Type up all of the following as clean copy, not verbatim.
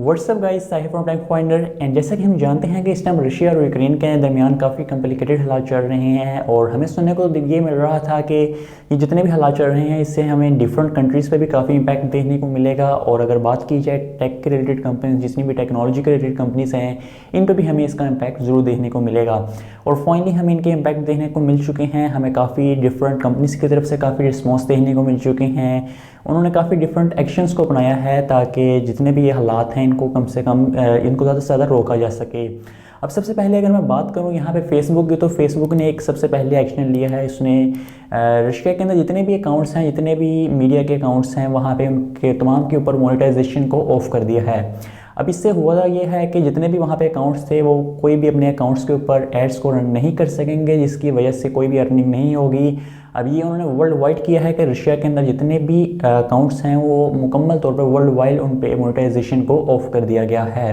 WhatsApp guys, Sahir from Tech Finder. And जैसा कि हम जानते हैं कि इस टाइम रशिया और यूक्रेन के दरमियान काफ़ी कॉम्प्लिकेटेड हालात चल रहे हैं और हमें सुनने को ये मिल रहा था कि ये जितने भी हालात चल रहे हैं इससे हमें डिफरेंट कंट्रीज़ पे भी काफ़ी इम्पैक्ट देखने को मिलेगा। और अगर बात की जाए टेक के रिलेटेड कंपनीज, जितनी भी टेक्नोलॉजी के रिलेटेड कंपनीज हैं, इन पर भी हमें इसका इम्पैक्ट ज़रूर देखने को मिलेगा। और फाइनली हमें इनके इम्पैक्ट देखने को मिल चुके हैं। हमें काफ़ी डिफरेंट कंपनीज की तरफ से काफ़ी रिस्पॉन्स देखने को मिल चुके हैं। उन्होंने काफ़ी डिफरेंट एक्शंस को अपनाया है ताकि जितने भी ये हालात हैं इनको कम से कम इनको ज़्यादा से ज़्यादा रोका जा सके। अब सबसे पहले अगर मैं बात करूं यहाँ पे फेसबुक की, तो फेसबुक ने एक सबसे पहले एक्शन लिया है। उसने रशिया के अंदर जितने भी अकाउंट्स हैं, जितने भी मीडिया के अकाउंट्स हैं, वहाँ पे उनके तमाम के ऊपर मोनेटाइजेशन को ऑफ कर दिया है। अब इससे हुआ ये है कि जितने भी वहाँ पे अकाउंट्स थे वो कोई भी अपने अकाउंट्स के ऊपर एड्स को रन नहीं कर सकेंगे, जिसकी वजह से कोई भी अर्निंग नहीं होगी। अब ये उन्होंने वर्ल्ड वाइड किया है कि रशिया के अंदर जितने भी अकाउंट्स हैं वो मुकम्मल तौर पर वर्ल्ड वाइड उन पे मोनेटाइजेशन को ऑफ कर दिया गया है।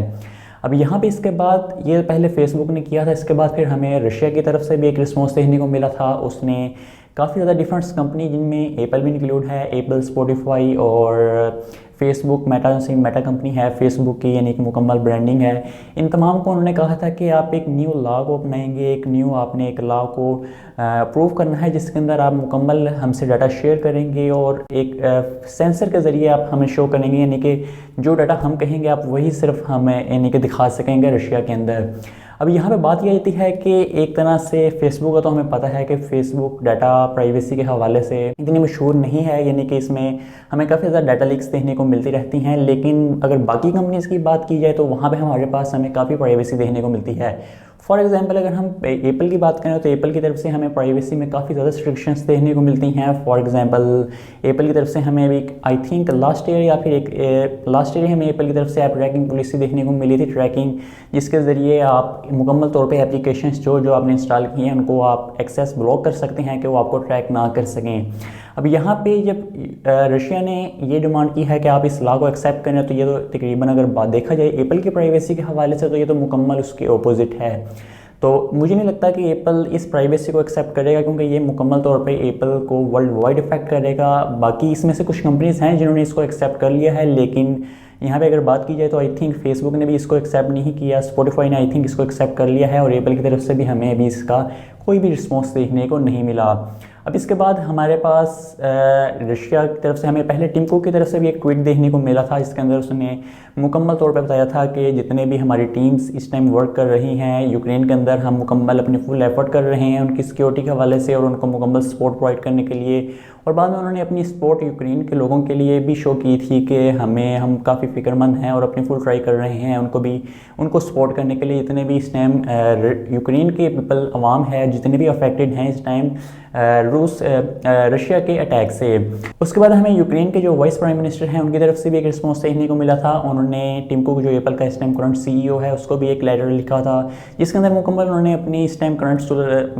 अब यहाँ पे इसके बाद ये पहले फेसबुक ने किया था, इसके बाद फिर हमें रशिया की तरफ से भी एक रिस्पॉन्स देखने को मिला था। उसने काफ़ी ज़्यादा डिफरेंट कंपनी, जिनमें एप्पल भी इंक्लूड है, एप्पल, स्पॉटिफाई और फेसबुक, मेटा कंपनी है फेसबुक की, यानी कि मुकम्मल ब्रांडिंग है। इन तमाम को उन्होंने कहा था कि आप एक न्यू लॉ को अपनाएंगे, आपने एक लॉ को अप्रूव करना है जिसके अंदर आप मुकम्मल हमसे डाटा शेयर करेंगे और एक सेंसर के ज़रिए आप हमें शो करेंगे, यानी कि जो डाटा हम कहेंगे आप वही सिर्फ हमें यानी कि दिखा सकेंगे रशिया के अंदर। अब यहाँ पे बात यह आती है कि एक तरह से फेसबुक का तो हमें पता है कि फेसबुक डाटा प्राइवेसी के हवाले से इतनी मशहूर नहीं है, यानी कि इसमें हमें काफ़ी ज़्यादा डाटा लीक्स देखने को मिलती रहती हैं। लेकिन अगर बाकी कंपनीज़ की बात की जाए तो वहाँ पे हमारे पास हमें काफ़ी प्राइवेसी देखने को मिलती है। फॉर एग्जांपल अगर हम एप्पल की बात करें तो एप्पल की तरफ से हमें प्राइवेसी में काफ़ी ज़्यादा रिस्ट्रिक्शंस देखने को मिलती हैं। फॉर एग्जांपल एप्पल की तरफ से हमें अभी आई थिंक लास्ट ईयर या फिर एक लास्ट ईयर हमें एप्पल की तरफ से ऐप ट्रैकिंग पॉलिसी देखने को मिली थी, ट्रैकिंग, जिसके ज़रिए आप मुकम्मल तौर पे एप्लीकेशंस जो आपने इंस्टॉल किए हैं उनको आप एक्सेस ब्लॉक कर सकते हैं कि वो आपको ट्रैक ना कर सकें। अब यहाँ पे जब रशिया ने ये डिमांड की है कि आप इस लॉ को एक्सेप्ट करें, तो ये तो तकरीबन अगर बात देखा जाए एप्पल की प्राइवेसी के हवाले से तो ये तो मुकम्मल उसके ऑपोजिट है। तो मुझे नहीं लगता कि एप्पल इस प्राइवेसी को एक्सेप्ट करेगा, क्योंकि ये मुकम्मल तौर पे एप्पल को वर्ल्ड वाइड इफेक्ट करेगा। बाकी इसमें से कुछ कंपनीज हैं जिन्होंने इसको एक्सेप्ट कर लिया है, लेकिन यहाँ पे अगर बात की जाए तो आई थिंक फेसबुक ने भी इसको एक्सेप्ट नहीं किया, स्पॉटिफाई ने आई थिंक इसको एक्सेप्ट कर लिया है और एप्पल की तरफ से भी हमें अभी इसका कोई भी रिस्पॉन्स देखने को नहीं मिला। अब इसके बाद हमारे पास रशिया की तरफ से हमें पहले टिम कुक की तरफ से भी एक ट्वीट देखने को मिला था, जिसके अंदर उसने मुकम्मल तौर पर बताया था कि जितने भी हमारी टीम्स इस टाइम वर्क कर रही हैं यूक्रेन के अंदर, हम मुकम्मल अपनी फुल एफर्ट कर रहे हैं उनकी सिक्योरिटी के हवाले से और उनको मुकम्मल सपोर्ट प्रोवाइड करने के लिए। और बाद में उन्होंने अपनी सपोर्ट यूक्रेन के लोगों के लिए भी शो की थी कि हम काफ़ी फ़िक्रमंद हैं और अपनी फुल ट्राई कर रहे हैं उनको सपोर्ट करने के लिए। जितने भी इस टाइम यूक्रेन के पीपल अवाम है, जितने भी अफेक्टेड हैं इस टाइम रशिया के अटैक से। उसके बाद हमें यूक्रेन के जो वाइस प्राइम मिनिस्टर हैं उनकी तरफ से भी एक रिस्पॉन्स देखने को मिला था। उन्होंने टिम कुक, जो एप्पल का इस टाइम करंट सीईओ है, उसको भी एक लेटर लिखा था, जिसके अंदर मुकम्मल उन्होंने अपनी इस टाइम करंट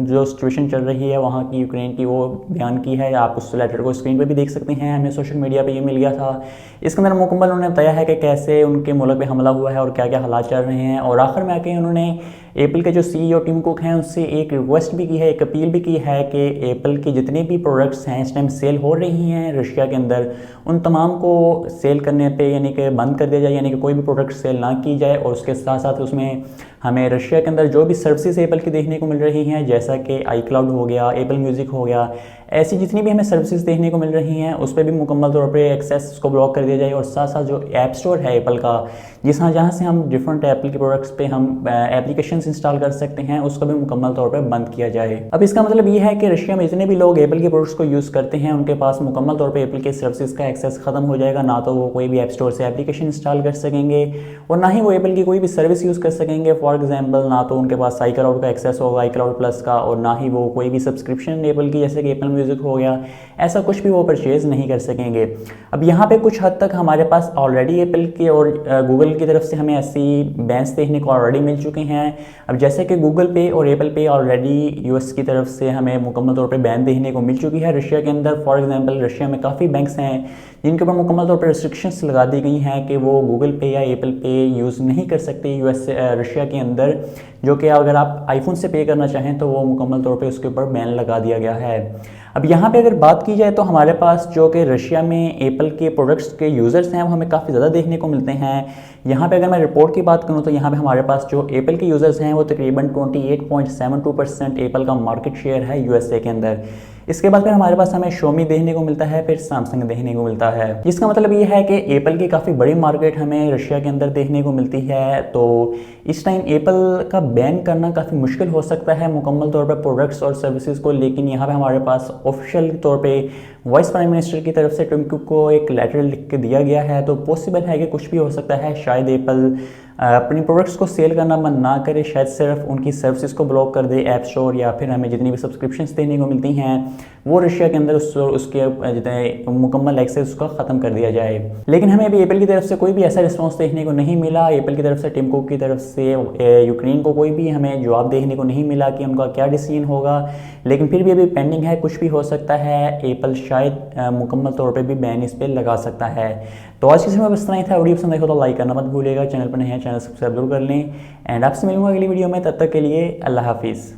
जो सिचुएशन चल रही है वहाँ की यूक्रेन की वो बयान की है। आप उस लेटर को स्क्रीन पर भी देख सकते हैं, हमें सोशल मीडिया पर ये मिल गया था। इसके अंदर मुकम्मल उन्होंने बताया है कि कैसे उनके मुल्क पर हमला हुआ है और क्या क्या हालात चल रहे हैं। और आखिर में आके उन्होंने एप्पल के जो सीईओ टिम कुक हैं उससे एक रिक्वेस्ट भी की है, एक अपील भी की है कि एप्पल की जितनी भी प्रोडक्ट्स हैं इस टाइम सेल हो रही हैं रशिया के अंदर, उन तमाम को सेल करने पे यानी कि बंद कर दिया जाए, यानी कि कोई भी प्रोडक्ट सेल ना की जाए। और उसके साथ साथ उसमें हमें रशिया के अंदर जो भी सर्विसेज एप्पल की देखने को मिल रही हैं, जैसा कि iCloud हो गया, एप्पल म्यूज़िक हो गया, ऐसी जितनी भी हमें सर्विसेज देखने को मिल रही हैं उस पर भी मुकम्मल तौर पे एक्सेस उसको ब्लॉक कर दिया जाए। और साथ साथ जो ऐप स्टोर है एप्पल का, जहाँ से हम डिफरेंट एप्पल के प्रोडक्ट्स पे हम एप्लीकेशंस इंस्टॉल कर सकते हैं, उसको भी मुकम्मल तौर पे बंद किया जाए। अब इसका मतलब ये है कि रशिया में जितने भी लोग एप्पल के प्रोडक्ट्स को यूज़ करते हैं उनके पास मुकम्मल तौर पे एप्पल के सर्विसेज का एक्सेस खत्म हो जाएगा। ना तो वो कोई भी ऐप स्टोर से एप्लीकेशन इंस्टॉल कर सकेंगे और ना ही वो एप्पल की कोई भी सर्विस यूज़ कर सकेंगे। फॉर एग्जाम्पल, ना तो उनके पास iCloud का एक्सेस होगा, iCloud प्लस का, और ना ही वो कोई भी सब्सक्रिप्शन एप्पल की जैसे कि एप्पल म्यूज़िक हो गया, ऐसा कुछ भी वो परचेज़ नहीं कर सकेंगे। अब यहाँ पे कुछ हद तक हमारे पास ऑलरेडी एप्पल के और गूगल की तरफ से हमें ऐसी बैन्स देखने को ऑलरेडी मिल चुके हैं। अब जैसे कि गूगल पे और एप्पल पे ऑलरेडी यूएस की तरफ से हमें मुकम्मल तौर पे बैन देखने को मिल चुकी है रशिया के अंदर। फॉर एग्जांपल, रशिया में काफ़ी बैंक्स हैं जिनके ऊपर मुकम्मल तौर पर रिस्ट्रिक्शंस लगा दी गई हैं कि वो गूगल पे या एप्पल पे यूज़ नहीं कर सकते रशिया के अंदर, जो कि अगर आप आईफोन से पे करना चाहें तो वो मुकम्मल तौर पे उसके ऊपर बैन लगा दिया गया है। अब यहाँ पे अगर बात की जाए तो हमारे पास जो कि रशिया में एप्पल के प्रोडक्ट्स के यूज़र्स हैं वो हमें काफ़ी ज़्यादा देखने को मिलते हैं। यहाँ पे अगर मैं रिपोर्ट की बात करूँ तो यहाँ पे हमारे पास जो एप्पल के यूज़र्स हैं वो तकरीबन 28.72% एप्पल का मार्केट शेयर है यूएसए के अंदर। इसके बाद फिर हमारे पास हमें शोमी देखने को मिलता है, फिर सैमसंग देखने को मिलता है। जिसका मतलब ये है कि एप्पल की काफ़ी बड़ी मार्केट हमें रशिया के अंदर देखने को मिलती है। तो इस टाइम एप्पल का बैन करना काफ़ी मुश्किल हो सकता है मुकम्मल तौर पर प्रोडक्ट्स और सर्विसेज को, लेकिन यहाँ पे हमारे पास ऑफिशियल तौर पे वाइस प्राइम मिनिस्टर की तरफ से टिम कुक को एक लेटर लिख के दिया गया है। तो पॉसिबल है कि कुछ भी हो सकता है, शायद एप्पल अपनी प्रोडक्ट्स को सेल करना बंद ना करे, शायद सिर्फ उनकी सर्विसेज को ब्लॉक कर दे ऐप स्टोर, या फिर हमें जितनी भी सब्सक्रिप्शंस देने को मिलती हैं वो रशिया के अंदर उसके जितने मुकम्मल एक्सेस उसका ख़त्म कर दिया जाए। लेकिन हमें अभी एप्पल की तरफ से कोई भी ऐसा रिस्पॉन्स देखने को नहीं मिला। एप्पल की तरफ से टिम कुक की तरफ से यूक्रेन को कोई भी हमें जवाब देखने को नहीं मिला कि उनका क्या डिसीजन होगा, लेकिन फिर भी अभी पेंडिंग है, कुछ भी हो सकता है। एप्पल शायद मुकम्मल तौर पर भी बैन इस पर लगा सकता है। तो आज की समय बस इतना ही था। वीडियो पसंद आए तो लाइक करना मत भूलिएगा, चैनल पर नए हैं चैनल सब्सक्राइब जरूर कर लें, एंड आपसे मिलूंगा अगली वीडियो में। तब तक के लिए अल्लाह हाफिज़।